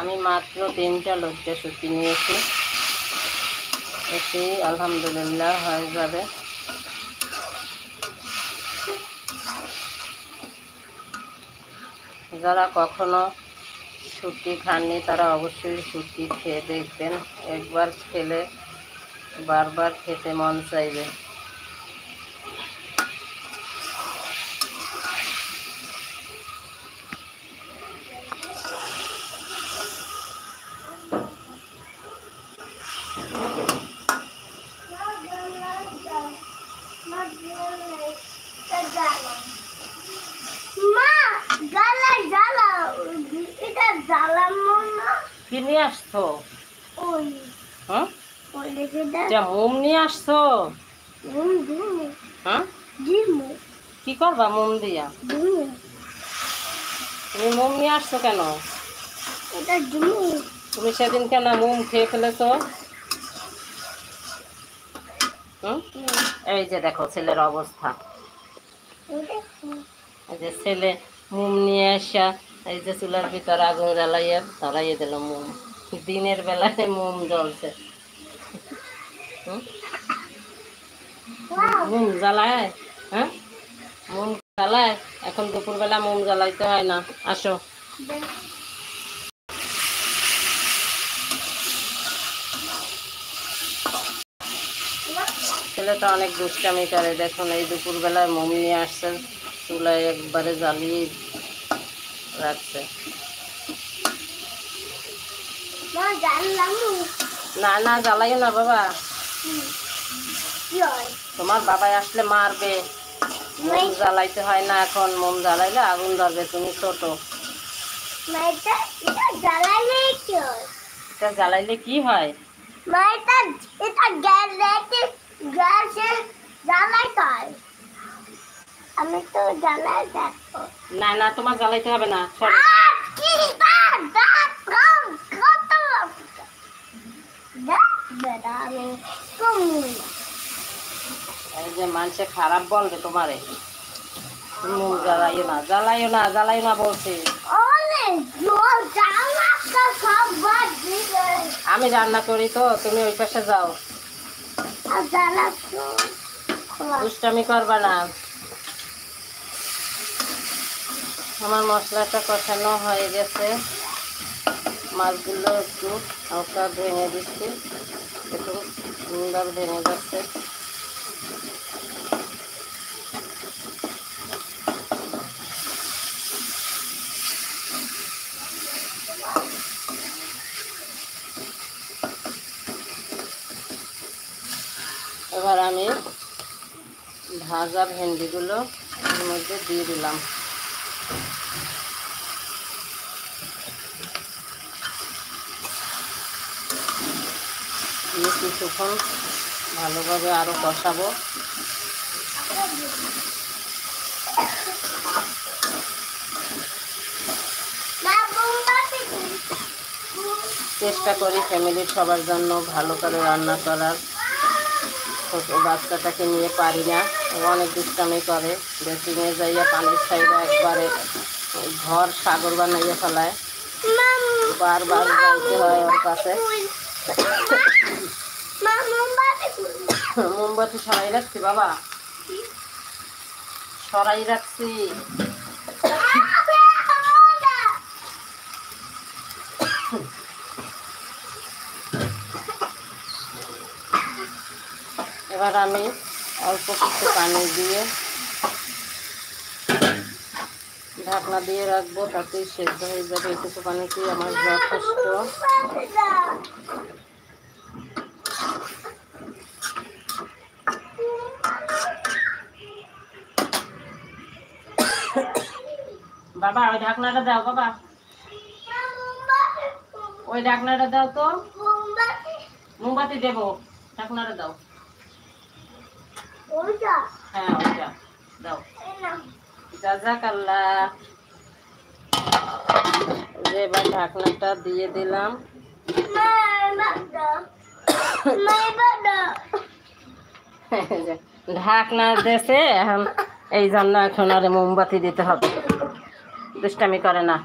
আমি মাত্র 3টা লজ্জা শুকি নিয়েছি, এটি আলহামদুলিল্লাহ হয়ে যাবে। যারা কখনো শুটকি খাননি তারা অবশ্যই শুটকি খেয়ে দেখবেন, একবার খেলে বারবার খেতে মন চাইবে। কি নিয়ে আসছো? হ্যাঁ, মোম নিয়ে আসছো? হ্যাঁ, কি করবা মোম দিয়া? তুমি মোম নিয়ে আসছো কেন? তুমি সেদিন কেন মোম খেয়ে ফেলেছো? এই যে দেখো ছেলের অবস্থা, এই যে ছেলে মোম নিয়ে আসা, এই যে চুলার ভিতর আগুন জ্বালাইয়া ধরাইয়ে দিল মোম, দিনের বেলায় মোম জ্বলছে। মোম জ্বালায়? হ্যাঁ, মোম জ্বালায়? এখন দুপুরবেলা মোম জ্বালাইতে হয় না। আসো। ছেলেটা অনেক দুষ্টামি করে, দেখুন এই দুপুরবেলায় মোম নিয়ে আসছে, চুলায় একবারে জ্বালিয়ে রাখছে। না না, জ্বালাইও না বাবা, তোমার বাবাই আসলে মারবে। মোম জ্বালাইতে হয় না, এখন মোম জ্বালাইলে আগুন ধরবে, তুমি ছোট। এটা জ্বালাইলে কি হয়? আমি তো জ্বালাই দেখো। না না, তোমার জ্বালাইতে হবে না। এই যে মানুষে খারাপ বলবে তোমারে, মোম জ্বালাইও না, জ্বালাইও না, জ্বালাইও না বলছি। আমি রান্না করি তো, তুমি ওই পাশে যাও, দুষ্টামি করবা না। আমার মশলাটা কষানো হয়ে গেছে, মাছগুলো একটু হালকা ভেঙে দিচ্ছি, একটু সুন্দর ভেঙে যাচ্ছে। এবার আমি ভাজা ভেন্ডিগুলো এর মধ্যে দিয়ে দিলাম। দিয়ে কিছুক্ষণ ভালোভাবে আরও কষাবো। চেষ্টা করি ফ্যামিলির সবার জন্য ভালো করে রান্না করার। ছোট বাচ্চাটাকে নিয়ে পারি না, অনেক দুষ্টামি করে, বেসিংয়ে যাইয়া পানির সাইডে একবারে ঘর সাগর বানাইয়া ফেলায়, বারবার যাইতে হয় ওর কাছে। মোমবাতি সরাই রাখছি বাবা, সরাই রাখছি। এবার আমি অল্প কিছু পানি দিয়ে ঢাকনা দিয়ে রাখবো, তাতেই সেদ্ধ হয়ে যাবে। এটুকু পানিতেই আমার যথেষ্ট। বাবা ওই ঢাকনাটা দাও, বাবা ওই ঢাকনাটা দাও তো। মোমবাতি দেবো, ঢাকনাটা দাও। হ্যাঁ ওইটা দাও। জাজাকাল্লাহ। এবার ঢাকনাটা দিয়ে দিলাম। ঢাকনা দেশে এখন এই জন্য এখন আর মোমবাতি দিতে হবে, দুষ্টামি করে না।